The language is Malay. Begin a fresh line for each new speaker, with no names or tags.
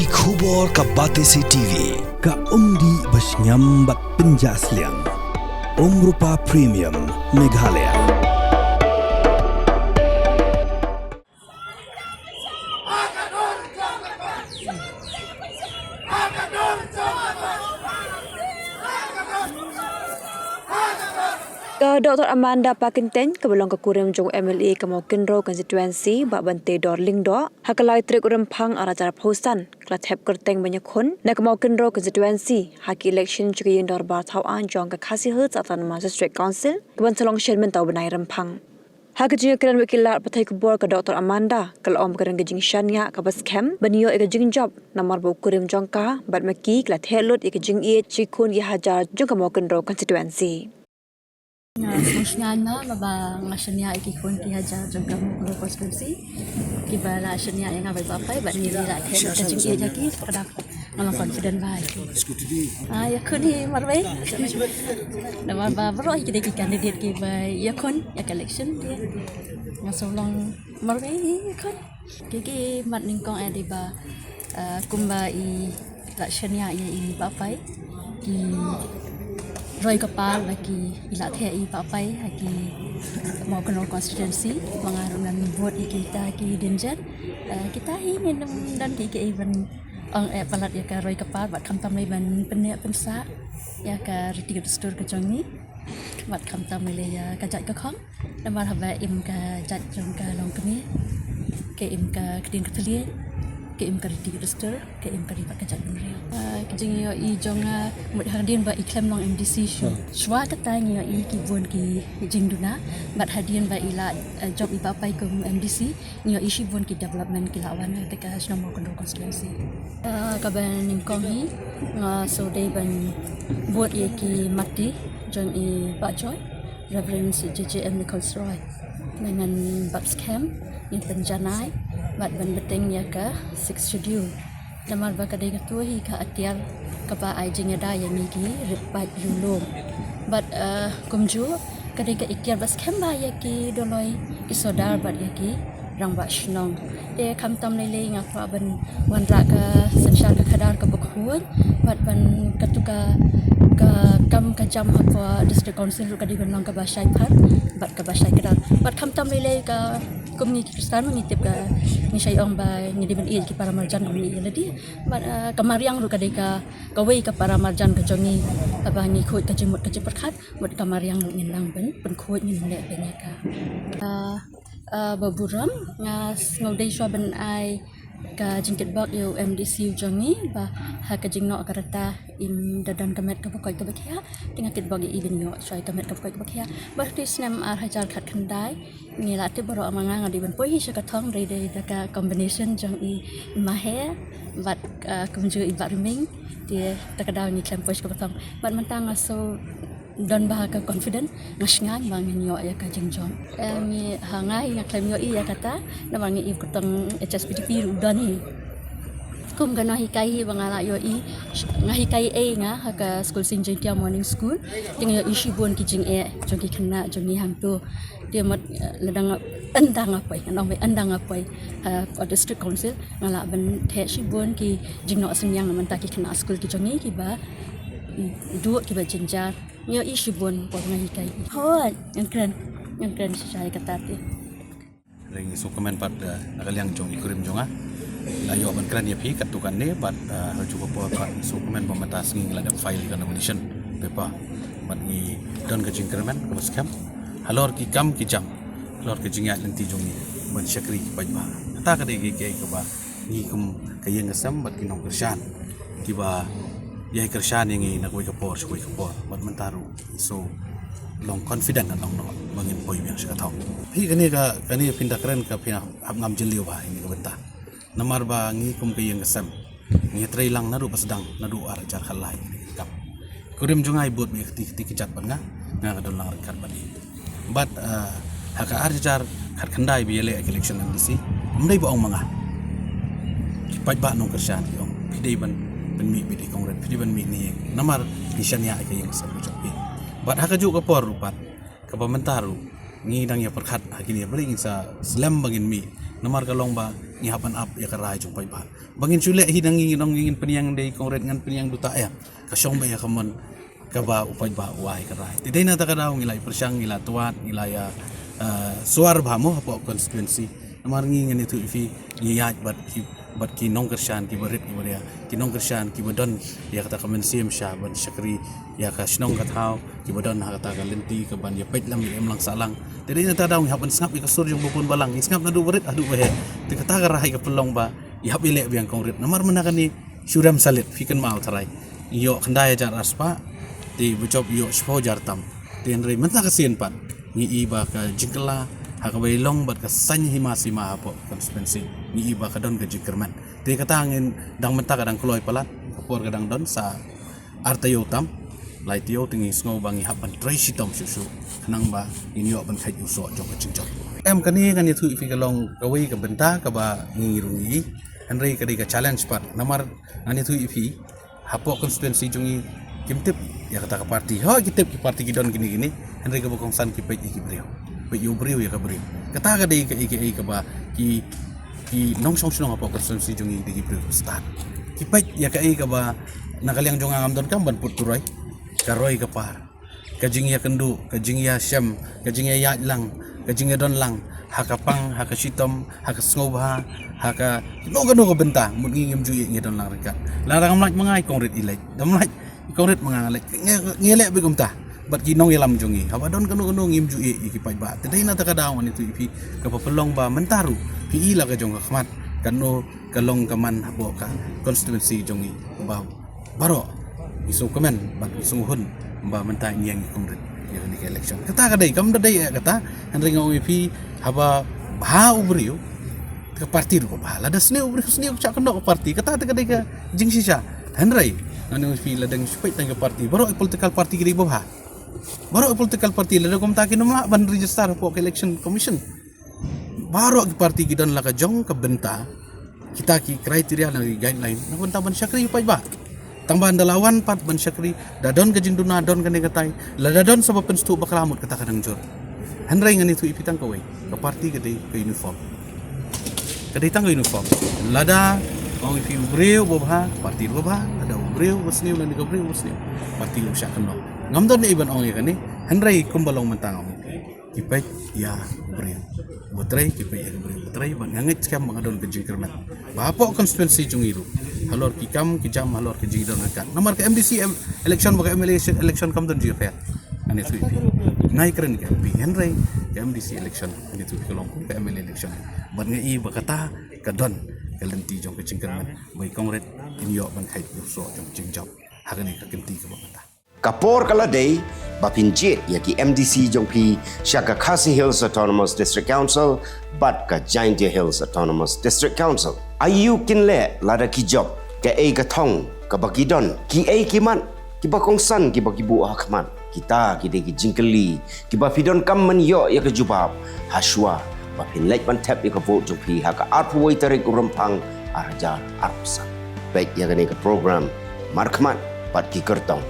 Ki khubor ka Batesi TV.
Ka umdi basnyam bak penjaslian. Rupa Premium Meghalaya.
Dr. Amanda Pakinten kebelang kekurim jong MLA Kemokinro constituency bak bante Dorling do hakalai trik urempang aracara pausan klatep kerteng banyak kon na Kemokinro constituency haki election cukayin dorbar tauan jong ke kasih hut atan district council keban selong sherman tau benai rempang Hakajing keran wakilat patai kubur ke Dr. Amanda kalau om kerang gejing syania ke bas camp benio ikajing job namar bu kurim jongka bat maki klathelot ikajing ie cikun ia hajar jong Kemokinro constituency
Sosnya baba ngasnya ikikun ki haja jangka mo konstitusi ki bala snya yang abai bapai bat ni la the ka jing ia jaki kadap ngala confident bai ya kuni marwe nama ba bro ki de ki candidate ki bai ya kun ya election dia ngasolong marwe ya kun ki mat ningkong adi ba kumba i la snya ya i bapai ki Roy kapal lagi ilat hei papai lagi mau kenal constituency mengarungan buat kita ki denjat kita ini dan ki event ang palat ya ka Roy kapal bat kam tam ban penek pensa ya ka riti gestur ke jongi bat kam tam le ya ka jat ka khong dan mar haba im ka jat jong ka long kemi ke im ka kedin ketelie ke im ka riti gestur ke im ka ribat ka jat benre kejing yo I jonga mut hadin ba iklam long MDC shwa kata ngi yo I ki bon ki jing duna bat hadin ba ila job iba pai ko MDC ngi yo I shi bon ki development ki lawan te ka sno mo kontrol constituency ka ban ning kong hi so dei ban bot ye ki mati jong I ba joy Reverend JJM Nicholas Roy dengan babs camp in penjanai bat ban beteng ya ka 6 schedule Namar ba kadai ketua hi ka atiar ka ba ai jing ada yang ngi ripat yulung but kumju kadai ka ikiar bas kemba ya ki doloi ki sodar bat ya ki rang ba shnong de kam tam le ngak ban wan ra ka sanshar ka khadar ka bukhuan bat ban katuka ka kam ka jam apa district council kadai ban lang ka ba shai phat bat ka ba shai kadar bat kam tam le ka kumni kristan mengitip ka ni syai ong ba ni di ban i ki para marjan kumni ladi kamariang ru kadai ka kawai ka para marjan ka jongi aba ni khoi ka jimut ka jipat khat mut kamariang ru ngin lang ben khoi ni le benya ka baburam ngodai shwa ban ai ka jingkit bak yo MDC jongi ba ha ka jingno akarata im dadan kamet ka pokoi ka bakhia tinga kit bag I bin yo shoi kamet ka pokoi ka bakhia ba krisnam ar hajar khat khandai ni la te boro amanga ngadi ban poi hi ka thong re de da ka combination jong I mahe bat kumju I barming dia takadaw ni klam poi ka thong bat mantang so don bah ka confident ngasngan bangin yo ya ka jingjong mi hangai ya klam yo I ya kata na bangi I kutang HSPDP udan ni kum gana hikai bangala yo I ngahikai nga ka school Sinjintia morning school ting yo isi bon ki jing jogi khna jogi hamtu dia mat ladang andang apai anong be andang apai district council ngala ban the si bon ki jingno senyang man ta ki khna school ki jongi ki ba dua ki ba jinjar yo isi bon por ngahikai hot yang keren saya kata ti
ring sukumen pad nakaliang jong ikurim jonga layo ban kran ya pi katukan ne bat juga por sukumen pematas ngi ladang file kan nomination pepa bat ngi don ka jingkermen ka baskam halor ki kam ki jam halor ka jingya nanti jongi ban syakri ki pajba ta ka de ki ka ba ngi kum kayeng ngasam bat ki nong kershan ki ba yai kershan yang ngi nak ka por bat mentaru so long confident na long no mangin poi yang sa thau hi kani pinda keren ka pina ngam jeliu ba ini ka benta namar ba ngi kum kayeng ngasam ngi trai lang nadu pasdang nadu ar jar khalai kap kurim jungai bot mi ti kicat ban nga ka don lang rekat ban but haka ar jar khat khandai bi ele election MDC mdai ba ong manga kipat ba nong kershan yong pidai ban mi bi kongret pidai ban mi ni namar nisanya kayeng ngasam jopi bat haka ju ka por rupat ka pamentaru ngi dang ya perkhat hakini bring sa slam bangin mi namar kalong ba ngihapan up ya karai jong pai ba bangin sule hidangin peniang dei kongret ngan peniang duta ya kasyong ba ya kamon kaba upai ba uai karai tidai na takadaw ngilai persyang ngila tuat ngilaya suar ba mo hapo constituency namar ngin itu ifi ngiyat bat ki nong kershan ki barit ki baria ki nong kershan ki badon ya kata kamen sim sha ban syakri ya ka snong ka thau ki badon ha kata ka lenti ka ban ya pet lam em lang salang tadi na tadaw hapan snap ka sur yung bukun balang snap na du barit adu bahe ti kata ka rahay ka pelong ba ya ile biang kongrit namar menakan ni syuram salit fikan mau tarai yo kandaya jar aspa ti bucop yo spo jar tam ti andre menta ka sien pat ni iba ka jingkela hakabai long bat ka sanya himasi ma hapo konstituensi ni iba ka don ka jikerman te kata angin dang menta kadang kloy palat kapor kadang don sa artayo tam lai tio tingi sngo bangi hapan tracy tom susu nang ba inyo ban khai uso jong ka jingjong em kani kan itu ifi ka long kawi ka benta ka ba ngirungi henry ka ka challenge pat namar ani tu ifi hapo konstituensi jongi kimtip ya kata ka parti ho kitip ki parti gidon gini henry ka bokong san ki pej ki brio yo brio ya ka brio kata ka dei ka ka ba ki nong song song apa konstituensi jongi di brio start ki pej ya ka ba nakaliang jong ngam don kam ban puturai karoi ka par kajing ya kendu kajing ya syam kajing ya lang kajing ya don lang hakapang hakasitom hakasngobha haka no ka benta mun ngim ju ye don lang rekat larang mlaj mangai kongrit ilai damlaj kongrit mangalek ngelek begumta bat ginong yelam jongi habadon kanu ngim ju ye ki pai ba tedai na takadaw ani tu ipi ka papelong ba mentaru pi ila ka jong khmat kanu kalong kaman habo ka konstituensi jongi ba baro isu komen bat isu hun ba mentai yang kongret ya ni election kata kadai kam dadai kata henry ngau ipi haba ba ubriu ke parti ru ba lada sne ubriu sne cak kendok parti kata kadai ka jing sisa henry anu ipi ladang supait tang parti baro political party giri ba baru political party lada kom takin ma ban register po election commission baru parti gidan la ka jong ka benta kita ki kriteria lagi guideline na benta ban syakri pa ba tambahan dalawan pat ban syakri dadon ka jing duna don kan katai la dadon sebab penstu baklamut kata kadang jor henry ngani tu ipitang ka we ka parti gede ka uniform kadai tang ka uniform lada ong ipi ubreu bobha parti bobha ada ubreu wasniu lan ka ubreu wasniu parti lu syakno ngamdon iban ong ikani henry kumbalong mentang kipet ya ubreu butrai kipet ya ubreu butrai ban ngangit skam mangadon ke jingkermat bapo konstituensi jungiru halor kikam kijam halor ke jingdon kan nomor ke MDC election baka MLA election kam don jifa ani tu ipi naik keren ke MP henry ke MDC election ani tu kolong ke MLA election ban ngai bakata kadon kalenti jong ke jingkermat bai kongret inyo ban khai so jong jingjap hagani ka kenti ka bakata
Kapor kaladei bapinjit yaki MDC jongpi Shaka Khasi Hills Autonomous District Council bat ka Giant Hills Autonomous District Council. Ayu kinle lada ki job ka ei ka thong ka bakidon ki ei kiman ki bakongsan ki bakibu hakman kita ki de ki jingkeli ki bapidon kam man yo ya ka jubab haswa bapin lek ban tap ya ka vote jongpi ha ka arpwoi tarik urempang arjar arpsa. Baik ya ka program markman bat ki kertong